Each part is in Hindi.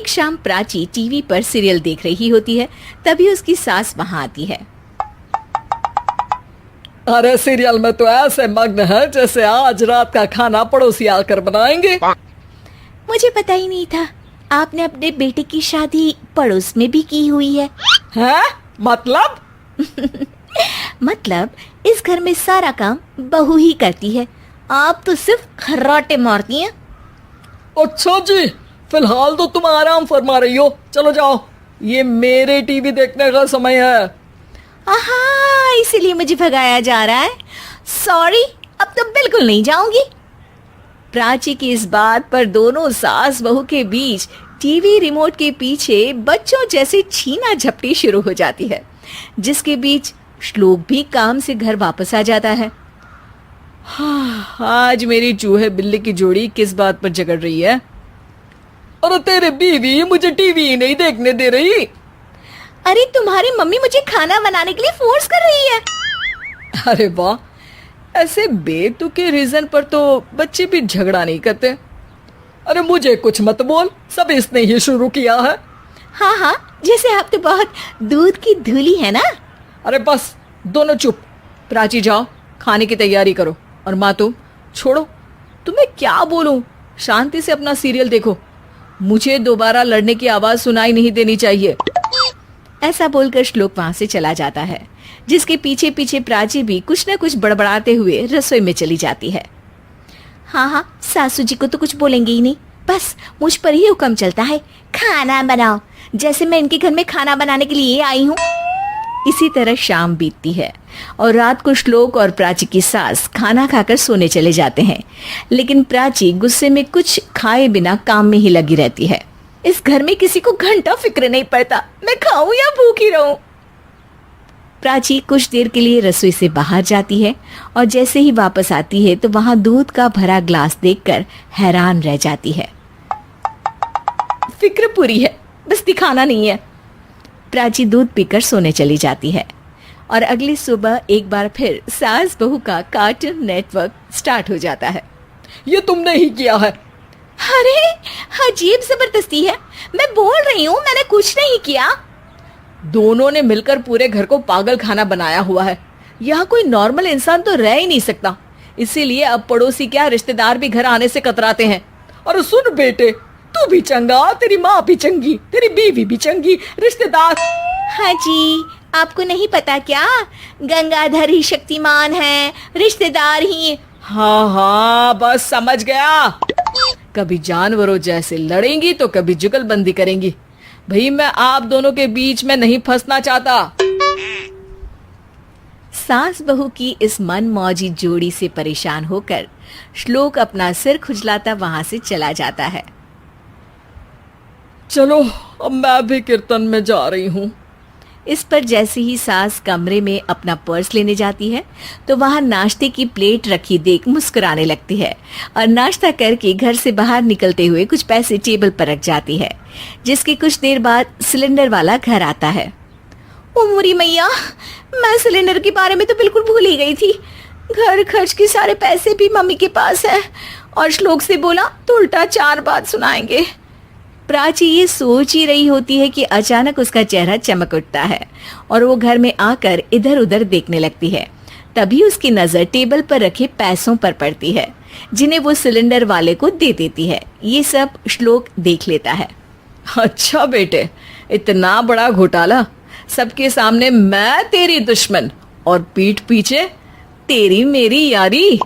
एक शाम प्राची टीवी पर सीरियल देख रही होती है, तभी उसकी सास वहां आती है। अरे सीरियल में तो ऐसे मग्न है जैसे आज रात का खाना पड़ोसी आकर बनाएंगे। मुझे पता ही नहीं था आपने अपने बेटे की शादी पड़ोस में भी की हुई है। हैं? मतलब? मतलब इस घर में सारा काम बहू ही करती है, आप तो सिर्फ खर्राटे मारती हैं। अच्छा जी, फिलहाल तो तुम आराम फरमा रही हो, चलो जाओ, ये मेरे टीवी देखने का समय है। आहा, इसीलिए मुझे भगाया जा रहा है। सॉरी, अब तो बिल्कुल नहीं जाऊंगी। प्राची की इस बात पर दोनों सास बहू के बीच टीवी रिमोट के पीछे बच्चों जैसे छीना झपटी शुरू हो जाती है, जिसके बीच श्लोक भी काम से घर वापस आ जाता है। हाँ, आज मेरी चूहे बिल्ली की जोड़ी किस बात पर झगड़ रही है? अरे तेरे बीवी मुझे टीवी ही नहीं देखने दे रही। अरे तुम्हारी मम्मी मुझे खाना बनाने के लिए फोर्स कर रही है। अरे वाह, ऐसे बेतुके रीजन पर तो बच्चे भी झगड़ा नहीं करते। अरे मुझे कुछ मत बोल, सब इसने ही शुरू किया है। हाँ हाँ, जैसे आप तो बहुत दूध की धूली है ना। अरे बस, दोनों चुप। प्राची जाओ, खाने की तैयारी करो। और माँ तुम छोड़ो, तुम्हें क्या बोलूं, शांति से अपना सीरियल देखो, मुझे दोबारा लड़ने की आवाज सुनाई नहीं देनी चाहिए। ऐसा बोलकर श्लोक वहां से चला जाता है, जिसके पीछे पीछे प्राची भी कुछ न कुछ बड़बड़ाते हुए रसोई में चली जाती है। हाँ हाँ, सासू जी को तो कुछ बोलेंगे ही नहीं, बस मुझ पर ही हुक्म चलता है, खाना बनाओ, जैसे मैं इनके घर में खाना बनाने के लिए आई हूँ। इसी तरह शाम बीतती है और रात को श्लोक और प्राची की सास खाना खाकर सोने चले जाते हैं, लेकिन प्राची गुस्से में कुछ खाए बिना काम में ही लगी रहती है। इस घर में किसी को घंटा फिक्र नहीं पड़ता मैं खाऊं या भूखी रहूं। प्राची कुछ देर के लिए रसोई से बाहर जाती है और जैसे ही वापस आती है तो वहां दूध का भरा ग्लास देखकर हैरान रह जाती है। फिक्र पूरी है, बस दिखाना नहीं है। प्राची दूध पीकर सोने चली जाती है और अगली सुबह एक बार फिर सास बहू का कार्टून नेटवर्क स्टार्ट हो जाता है। ये तुमने ही किया है। अरे अजीब जबरदस्ती है, मैं बोल रही हूँ मैंने कुछ नहीं किया। दोनों ने मिलकर पूरे घर को पागल खाना बनाया हुआ है। यहाँ कोई नॉर्मल इंसान तो रह ही नहीं सकता, इसीलिए अब पड़ोसी क्या रिश्तेदार भी घर आने से कतराते हैं। और सुन बेटे, तू भी चंगा, तेरी माँ भी चंगी, तेरी बीवी भी चंगी, रिश्तेदार। हाँ जी, आपको नहीं पता क्या, गंगाधर ही शक्तिमान है, रिश्तेदार ही। हाँ हाँ, बस समझ गया। कभी जानवरों जैसे लड़ेंगी तो कभी जुगलबंदी करेंगी। भाई मैं आप दोनों के बीच में नहीं फंसना चाहता। सास बहू की इस मनमौजी जोड़ी से परेशान होकर श्लोक अपना सिर खुजलाता वहां से चला जाता है। चलो अब मैं भी कीर्तन में जा रही हूँ। इस पर जैसे ही सास कमरे में अपना पर्स लेने जाती है तो वहां नाश्ते की प्लेट रखी देख मुस्कुराने लगती है और नाश्ता करके घर से बाहर निकलते हुए कुछ पैसे टेबल पर रख जाती है, जिसके कुछ देर बाद सिलेंडर वाला घर आता है। ओ मोरी मैया, मैं सिलेंडर के बारे में तो बिल्कुल भूल ही गई थी। घर खर्च के सारे पैसे भी मम्मी के पास है और श्लोक से बोला तो उल्टा 4 बात सुनाएंगे। प्राची ये सोच ही रही होती है कि अचानक उसका चेहरा चमक उठता है और वो घर में आकर इधर उधर देखने लगती है। तभी उसकी नजर टेबल पर रखे पैसों पर पड़ती है, जिन्हें वो सिलेंडर वाले को दे देती है। ये सब श्लोक देख लेता है। अच्छा बेटे, इतना बड़ा घोटाला, सबके सामने मैं तेरी दुश्मन और पीठ पीछे तेरी मेरी यारी।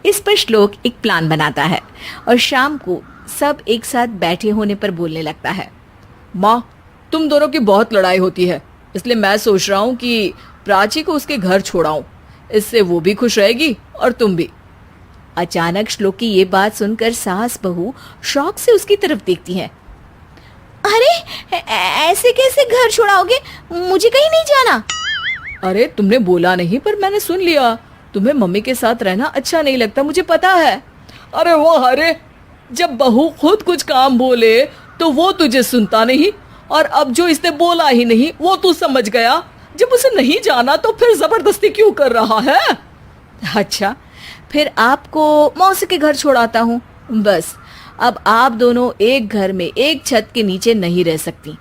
इस पर श्लोक एक प्लान बनाता है और शाम को सब एक साथ बैठे होने पर बोलने लगता है। माँ, तुम दोनों की बहुत लड़ाई होती है, इसलिए मैं सोच रहा हूँ कि प्राची को उसके घर छोड़ाऊं, इससे वो भी खुश रहेगी और तुम भी। अचानक श्लोक की ये बात सुनकर सास बहू शौक से उसकी तरफ देखती हैं। अरे ऐसे कैसे घर छोड़ाओगे, मुझे कहीं नहीं जाना। अरे तुमने बोला नहीं पर मैंने सुन लिया, तुम्हें मम्मी के साथ रहना अच्छा नहीं लगता, मुझे पता है। अरे वाह, अरे जब बहू खुद कुछ काम बोले तो वो तुझे सुनता नहीं, और अब जो इसने बोला ही नहीं वो तू समझ गया। जब उसे नहीं जाना तो फिर जबरदस्ती क्यों कर रहा है? अच्छा, फिर आपको मौसी के घर छोड़ाता हूँ, बस अब आप दोनों एक घर में एक छत के नीचे नहीं रह सकती।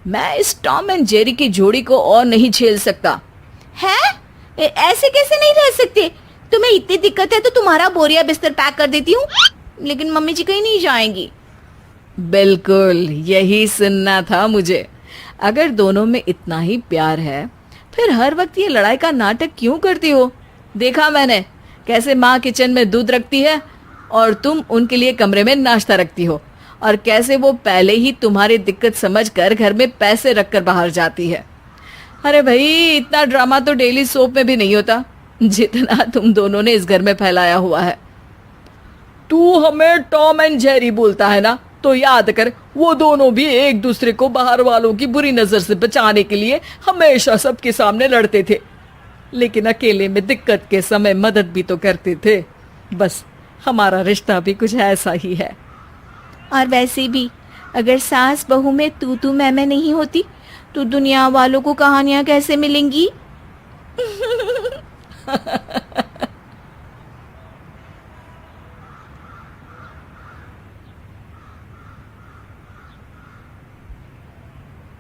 मैं इस टॉम एंड जेरी की जोड़ी को और नहीं झेल सकता। है? ऐसे कैसे नहीं रह सकते? तुम्हें इतनी दिक्कत है तो तुम्हारा बोरिया बिस्तर पैक कर देती हूँ, लेकिन मम्मी जी कहीं नहीं जाएंगी। बिल्कुल यही सुनना था मुझे। अगर दोनों में इतना ही प्यार है फिर हर वक्त ये लड़ाई का नाटक क्यों करती हो? देखा मैंने कैसे माँ किचन में दूध रखती है और तुम उनके लिए कमरे में नाश्ता रखती हो, और कैसे वो पहले ही तुम्हारी दिक्कत समझकर घर में पैसे रखकर बाहर जाती है। अरे भाई, इतना ड्रामा तो डेली सोप में भी नहीं होता जितना तुम दोनों ने इस घर में फैलाया हुआ है। तू हमें टॉम एंड जेरी बोलता है ना, तो याद कर वो दोनों भी एक दूसरे को बाहर वालों की बुरी नजर से बचाने के लिए हमेशा सबके सामने लड़ते थे, लेकिन अकेले में दिक्कत के समय मदद भी तो करते थे। बस हमारा रिश्ता भी कुछ ऐसा ही है। और वैसे भी अगर सास बहू में तू मैं नहीं होती तो दुनिया वालों को कहानियां कैसे मिलेंगी?